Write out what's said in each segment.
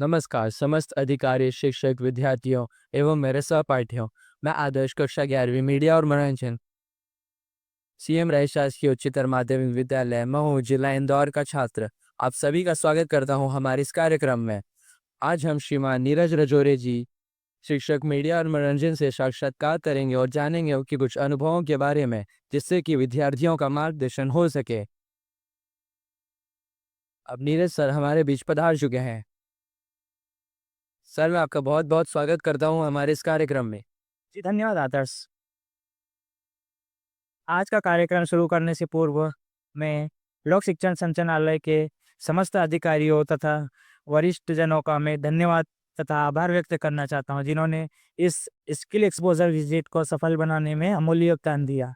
नमस्कार समस्त अधिकारी, शिक्षक, विद्यार्थियों एवं मेरे सहपाठियों। मैं आदर्श कक्षा 11वीं मीडिया और मनोरंजन सीएम राय शासकीय उच्चतर माध्यमिक विद्यालय महू जिला इंदौर का छात्र आप सभी का स्वागत करता हूं हमारे इस कार्यक्रम में। आज हम श्रीमान नीरज रजोरे जी, शिक्षक मीडिया और मनोरंजन से साक्षात्कार करेंगे और जानेंगे उनके कुछ अनुभवों के बारे में, जिससे कि विद्यार्थियों का मार्गदर्शन हो सके। अब नीरज सर हमारे बीच पधार चुके हैं। सर, मैं आपका बहुत बहुत स्वागत करता हूं हमारे इस कार्यक्रम में। जी, धन्यवाद आदर्श। आज का कार्यक्रम शुरू करने से पूर्व मैं लोक शिक्षण संचालनालय के समस्त अधिकारियों तथा वरिष्ठ जनों का मैं धन्यवाद तथा आभार व्यक्त करना चाहता हूं, जिन्होंने इस स्किल एक्सपोज़र विज़िट को सफल बनाने में अमूल्य योगदान दिया।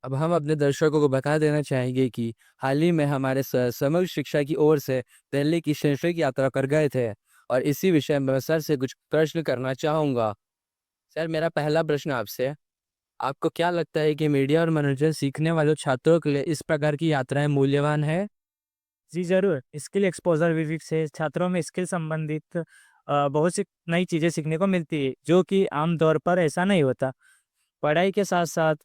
अब हम अपने दर्शकों को बता देना चाहेंगे कि हाल ही में हमारे सर समग्र शिक्षा की ओर से दिल्ली की शैक्षिक यात्रा कर गए थे और इसी विषय में मैं सर से कुछ प्रश्न करना चाहूँगा। सर, मेरा पहला प्रश्न आपसे, आपको क्या लगता है कि मीडिया और मनोरंजन सीखने वाले छात्रों के लिए इस प्रकार की यात्राएँ मूल्यवान है? जी, ज़रूर। स्किल एक्सपोज़र विज़िट से छात्रों में स्किल संबंधित बहुत सी नई चीज़ें सीखने को मिलती है, जो कि आम तौर पर ऐसा नहीं होता। पढ़ाई के साथ-साथ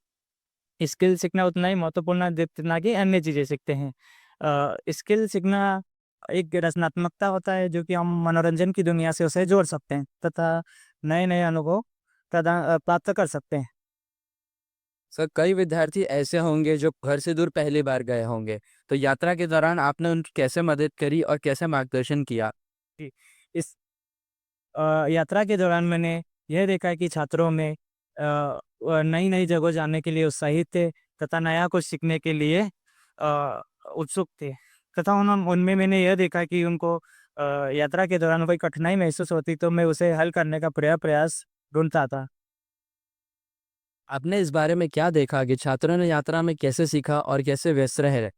स्किल सीखना उतना ही महत्वपूर्ण है जितना कि अन्य चीज़ें सीखते हैं। स्किल सीखना एक रचनात्मकता होता है, जो कि हम मनोरंजन की दुनिया से उसे जोड़ सकते हैं तथा नए-नए अनुभव प्राप्त कर सकते हैं। सर, कई विद्यार्थी ऐसे होंगे जो घर से दूर पहली बार गए होंगे, तो यात्रा के दौरान आपने उनकी कैसे मदद करी और कैसे मार्गदर्शन किया? जी, इस यात्रा के दौरान मैंने यह देखा है कि छात्रों में नई-नई जगह जाने के लिए उत्साहित थे तथा नया कुछ सीखने के लिए उत्सुक थे तथा उनमें मैंने यह देखा कि उनको यात्रा के दौरान कोई कठिनाई महसूस होती तो मैं उसे हल करने का प्रयास ढूँढता था। आपने इस बारे में क्या देखा कि छात्रों ने यात्रा में कैसे सीखा और कैसे व्यस्त रहे?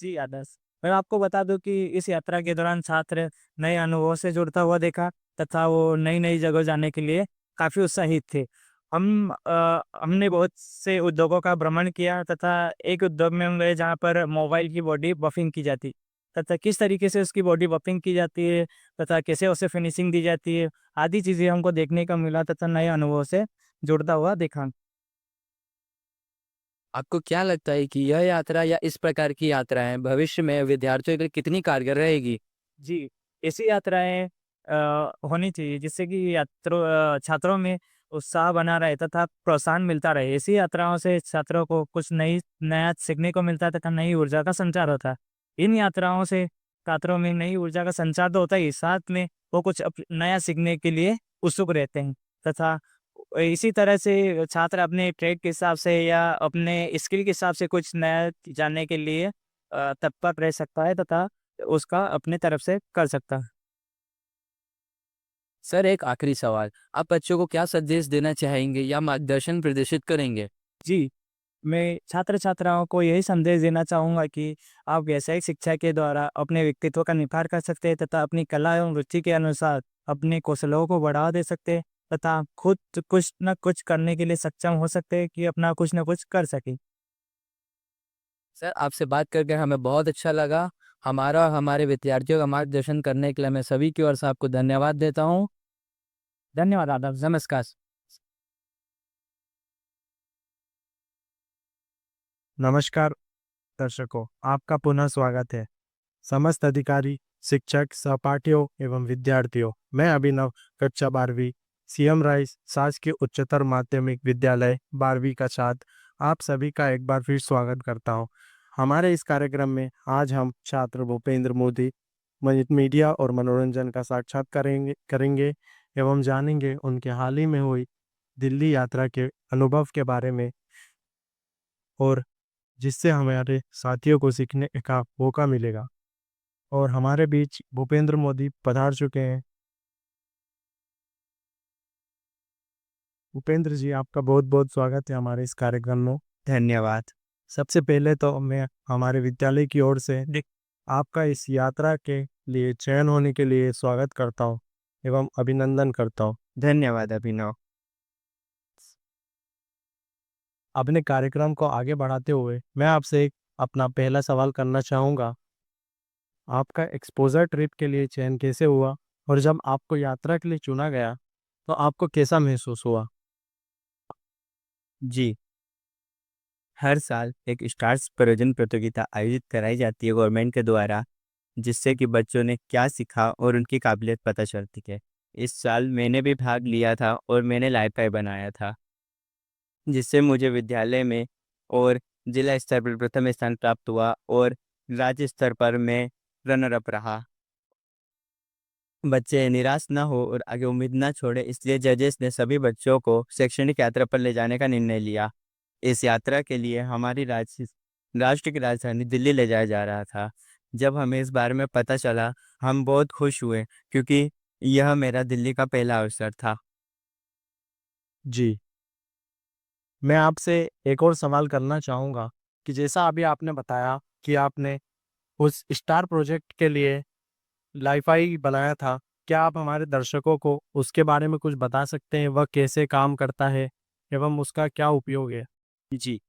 जी, आदर्श। मैं आपको बता दूँ कि इस यात्रा के दौरान छात्र नए अनुभवों से जुड़ता हुआ देखा तथा वो नई-नई जगह जाने के लिए काफ़ी उत्साहित थे। हमने बहुत से उद्योगों का भ्रमण किया तथा एक उद्योग में हम गए जहाँ पर मोबाइल की बॉडी बफ़िंग की जाती तथा किस तरीके से उसकी बॉडी बफ़िंग की जाती है तथा कैसे उसे फिनिशिंग दी जाती है, आदि चीज़ें हमको देखने को मिला तथा नए अनुभवों से जुड़ता हुआ देखा। आपको क्या लगता है कि यह यात्रा या इस प्रकार की यात्राएँ भविष्य में विद्यार्थियों के लिए कितनी कारगर रहेगी? जी, ऐसी यात्राएँ होनी चाहिए जिससे कि छात्रों में उत्साह बना रहे तथा प्रोत्साहन मिलता रहे। ऐसी यात्राओं से छात्रों को कुछ नया सीखने को मिलता है तथा नई ऊर्जा का संचार होता है। इन यात्राओं से छात्रों में नई ऊर्जा का संचार तो होता ही, साथ में वो कुछ नया सीखने के लिए उत्सुक रहते हैं तथा इसी तरह से छात्र अपने ट्रेड के हिसाब से या अपने स्किल के हिसाब से कुछ नया जानने के लिए तत्पर रह सकता है तथा उसका अपनी तरफ से कर सकता है। सर, एक आखिरी सवाल, आप बच्चों को क्या संदेश देना चाहेंगे या मार्गदर्शन प्रदर्शित करेंगे? जी, मैं छात्र-छात्राओं को यही संदेश देना चाहूँगा कि आप व्यावसायिक शिक्षा के द्वारा अपने व्यक्तित्व का निखार कर सकते हैं तथा अपनी कला एवं रुचि के अनुसार अपने कौशलों को बढ़ावा दे सकते हैं तथा खुद कुछ न कुछ करने के लिए सक्षम हो सकते हैं कि अपना कुछ न कुछ कर सकें। सर, आपसे बात करके हमें बहुत अच्छा लगा। हमारा और हमारे विद्यार्थियों का मार्गदर्शन करने के लिए मैं सभी की ओर से आपको धन्यवाद देता हूँ। धन्यवाद आदाब। नमस्कार। नमस्कार दर्शकों, आपका पुनः स्वागत है। समस्त अधिकारी, शिक्षक, सहपाठियों एवं विद्यार्थियों, मैं अभिनव कक्षा 12वीं सीएम राइस शासकीय उच्चतर माध्यमिक विद्यालय 12वीं का छात्र आप सभी का एक बार फिर स्वागत करता हूं। हमारे इस कार्यक्रम में आज हम छात्र भूपेंद्र मोदी मीडिया और मनोरंजन का साक्षात करेंगे एवं जानेंगे उनके हाल ही में हुई दिल्ली यात्रा के अनुभव के बारे में और जिससे हमारे साथियों को सीखने का मौका मिलेगा। और हमारे बीच भूपेंद्र मोदी पधार चुके हैं। भूपेंद्र जी, आपका बहुत-बहुत स्वागत है हमारे इस कार्यक्रम में। धन्यवाद। सबसे पहले तो मैं हमारे विद्यालय की ओर से आपका इस यात्रा के लिए चयन होने के लिए स्वागत करता हूँ एवं अभिनंदन करता हूँ। धन्यवाद अभिनव। अपने कार्यक्रम को आगे बढ़ाते हुए मैं आपसे एक अपना पहला सवाल करना चाहूँगा। आपका एक्सपोज़र ट्रिप के लिए चयन कैसे हुआ? और जब आपको यात्रा के लिए चुना गया तो आपको कैसा महसूस हुआ? जी, हर साल एक स्टार्स प्रयोजन प्रतियोगिता आयोजित कराई जाती है गवर्नमेंट के द्वारा, जिससे कि बच्चों ने क्या सीखा और उनकी काबिलियत पता चलती है। इस साल मैंने भी भाग लिया था और मैंने लाइफ़ाई बनाया था, जिससे मुझे विद्यालय में और जिला स्तर पर प्रथम स्थान प्राप्त हुआ और राज्य स्तर पर मैं रनर अप रहा। बच्चे निराश ना हो और आगे उम्मीद ना छोड़े, इसलिए जजेस ने सभी बच्चों को शैक्षणिक यात्रा पर ले जाने का निर्णय लिया। इस यात्रा के लिए हमारी राष्ट्र की राजधानी दिल्ली ले जाया जा रहा था। जब हमें इस बारे में पता चला, हम बहुत खुश हुए, क्योंकि यह मेरा दिल्ली का पहला अवसर था। जी, मैं आपसे एक और सवाल करना चाहूँगा कि जैसा अभी आपने बताया कि आपने उस स्टार प्रोजेक्ट के लिए लाइफ़ाई बनाया था, क्या आप हमारे दर्शकों को उसके बारे में कुछ बता सकते हैं? वह कैसे काम करता है एवं उसका क्या उपयोग है? जी,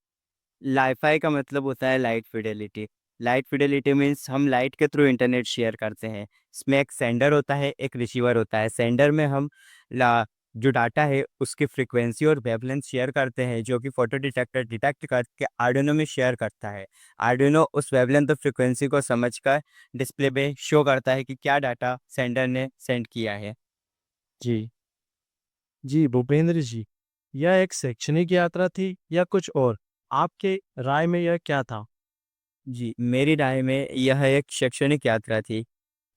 लाइफ़ाई का मतलब होता है light Fidelity. Light Fidelity means हम लाइट के थ्रू इंटरनेट शेयर करते हैं। इसमें एक सेंडर होता है, एक रिसीवर होता है। सेंडर में हम ला जो डाटा है उसकी फ्रीक्वेंसी और वेवलेंथ शेयर करते हैं, जो कि फोटो डिटेक्टर डिटेक्ट करके आर्डिनो में शेयर करता है। आर्डिनो उस वेवलेंथ और फ्रीक्वेंसी को समझकर डिस्प्ले पे शो करता है कि क्या डाटा सेंडर ने सेंड किया है। जी। जी, भूपेंद्र जी, यह एक शैक्षणिक यात्रा थी या कुछ और? आपके राय में यह क्या था? जी, मेरी राय में यह एक शैक्षणिक यात्रा थी।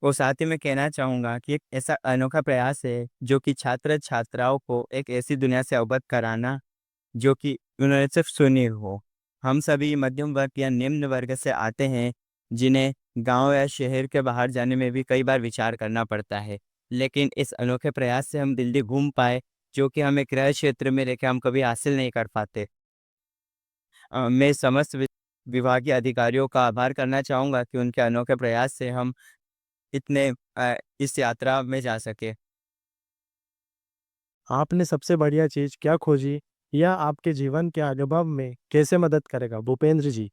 और साथ ही मैं कहना चाहूँगा कि एक ऐसा अनोखा प्रयास है जो कि छात्र-छात्राओं को एक ऐसी दुनिया से अवगत कराना जो कि उन्होंने सिर्फ सुनी हो। हम सभी मध्यम वर्ग या निम्न वर्ग से आते हैं, जिन्हें गाँव या शहर के बाहर जाने में भी कई बार विचार करना पड़ता है। लेकिन इस अनोखे प्रयास से हम दिल्ली घूम पाए, जो कि हम एक गृह क्षेत्र में रह के हम कभी हासिल नहीं कर पाते। मैं समस्त विभागीय अधिकारियों का आभार करना चाहूँगा कि उनके अनोखे प्रयास से हम इतने इस यात्रा में जा सके। आपने सबसे बढ़िया चीज़ क्या खोजी? यह आपके जीवन के अनुभव में कैसे मदद करेगा? भूपेंद्र जी।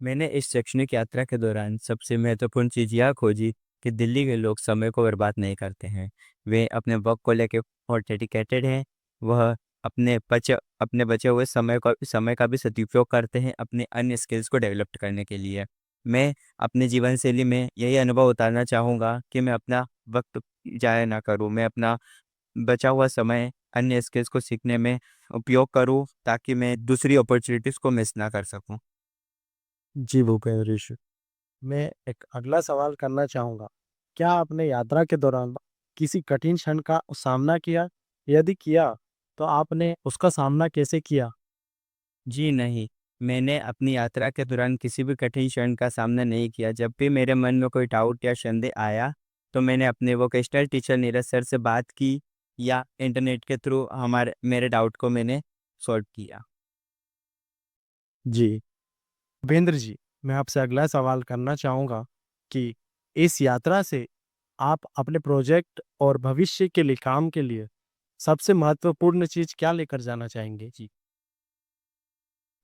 मैंने इस शैक्षणिक यात्रा के दौरान सबसे महत्वपूर्ण चीज़ यह खोजी कि दिल्ली के लोग समय को बर्बाद नहीं करते हैं। वे अपने वर्क को लेके बहुत डेडिकेटेड हैं। वह अपने बचे हुए समय का भी सदुपयोग करते हैं अपने अन्य स्किल्स को डेवलप करने के लिए। मैं अपने जीवन शैली में यही अनुभव उतारना चाहूँगा कि मैं अपना वक्त ज़ाया ना करूँ। मैं अपना बचा हुआ समय अन्य स्किल्स को सीखने में उपयोग करूँ, ताकि मैं दूसरी अपॉर्च्युनिटीज़ को मिस ना कर सकूँ। जी, भूपेंद्र जी। मैं एक अगला सवाल करना चाहूँगा। क्या आपने यात्रा के दौरान किसी कठिन क्षण का सामना किया? यदि किया, तो आपने उसका सामना कैसे किया? जी नहीं, मैंने अपनी यात्रा के दौरान किसी भी कठिन क्षण का सामना नहीं किया। जब भी मेरे मन में कोई डाउट या संदेह आया, तो मैंने अपने वोकेशनल टीचर नीरज सर से बात की या इंटरनेट के थ्रू हमारे मेरे डाउट को मैंने सॉल्व किया। जी। भूपेंद्र जी, मैं आपसे अगला सवाल करना चाहूँगा कि इस यात्रा से आप अपने प्रोजेक्ट और भविष्य के लिए काम के लिए सबसे महत्वपूर्ण चीज़ क्या लेकर जाना चाहेंगे? जी।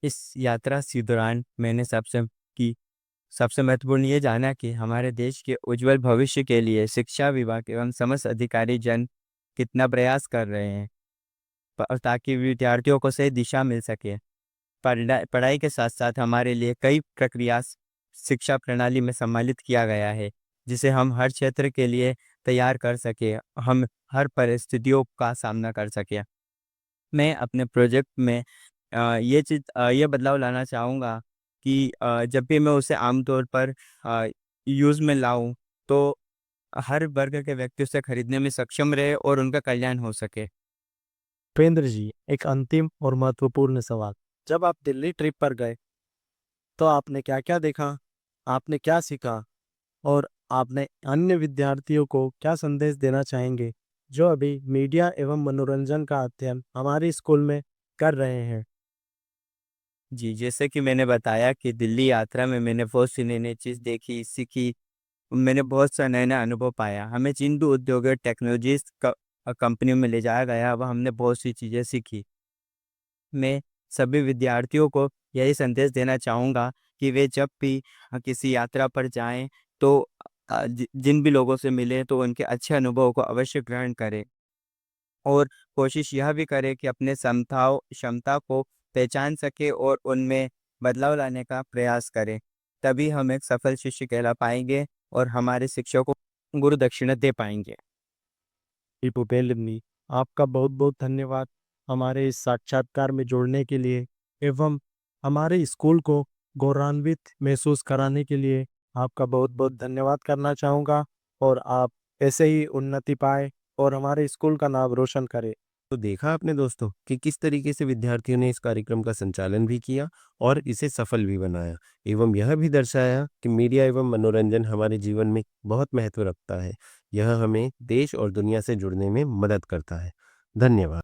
इस यात्रा के दौरान मैंने सबसे महत्वपूर्ण ये जाना कि हमारे देश के उज्जवल भविष्य के लिए शिक्षा विभाग एवं समस्त अधिकारी जन कितना प्रयास कर रहे हैं, ताकि विद्यार्थियों को सही दिशा मिल सके। पढ़ाई के साथ-साथ हमारे लिए कई प्रक्रिया शिक्षा प्रणाली में सम्मिलित किया गया है, जिसे हम हर क्षेत्र के लिए तैयार कर सकें, हम हर परिस्थितियों का सामना कर सकें। मैं अपने प्रोजेक्ट में ये बदलाव लाना चाहूँगा कि जब भी मैं उसे आम तौर पर अ, यूज़ में लाऊँ, तो हर वर्ग के व्यक्ति उसे खरीदने में सक्षम रहे और उनका कल्याण हो सके। भूपेंद्र जी, एक अंतिम और महत्वपूर्ण सवाल। जब आप दिल्ली ट्रिप पर गए, तो आपने क्या-क्या देखा? आपने क्या सीखा? और आपने अन्य विद्यार्थियों को क्या संदेश देना चाहेंगे, जो अभी मीडिया एवं मनोरंजन का अध्ययन हमारे स्कूल में कर रहे हैं? जी, जैसे कि मैंने बताया कि दिल्ली यात्रा में मैंने बहुत सी नई-नई चीज़ देखी, सीखी। मैंने बहुत सा नया-नया अनुभव पाया। हमें जिन भी उद्योग और टेक्नोलॉजीज़ कंपनियों में ले जाया गया, वह हमने बहुत सी चीज़ें सीखी। मैं सभी विद्यार्थियों को यही संदेश देना चाहूँगा कि वे जब भी किसी यात्रा पर जाएँ, तो जिन भी लोगों से मिले तो उनके अच्छे अनुभवों को अवश्य ग्रहण करें और कोशिश यह भी करें कि अपने क्षमता को पहचान सके और उनमें बदलाव लाने का प्रयास करें। तभी हम एक सफल शिष्य कहला पाएंगे और हमारे शिक्षकों को गुरु दक्षिणा दे पाएंगे। जी भूपेंद्र जी, आपका बहुत बहुत धन्यवाद हमारे इस साक्षात्कार में जोड़ने के लिए एवं हमारे स्कूल को गौरवान्वित महसूस कराने के लिए आपका बहुत बहुत धन्यवाद करना चाहूँगा और आप ऐसे ही उन्नति पाए और हमारे स्कूल का नाम रोशन करें। तो देखा आपने दोस्तों कि किस तरीके से विद्यार्थियों ने इस कार्यक्रम का संचालन भी किया और इसे सफल भी बनाया एवं यह भी दर्शाया कि मीडिया एवं मनोरंजन हमारे जीवन में बहुत महत्व रखता है। यह हमें देश और दुनिया से जुड़ने में मदद करता है। धन्यवाद।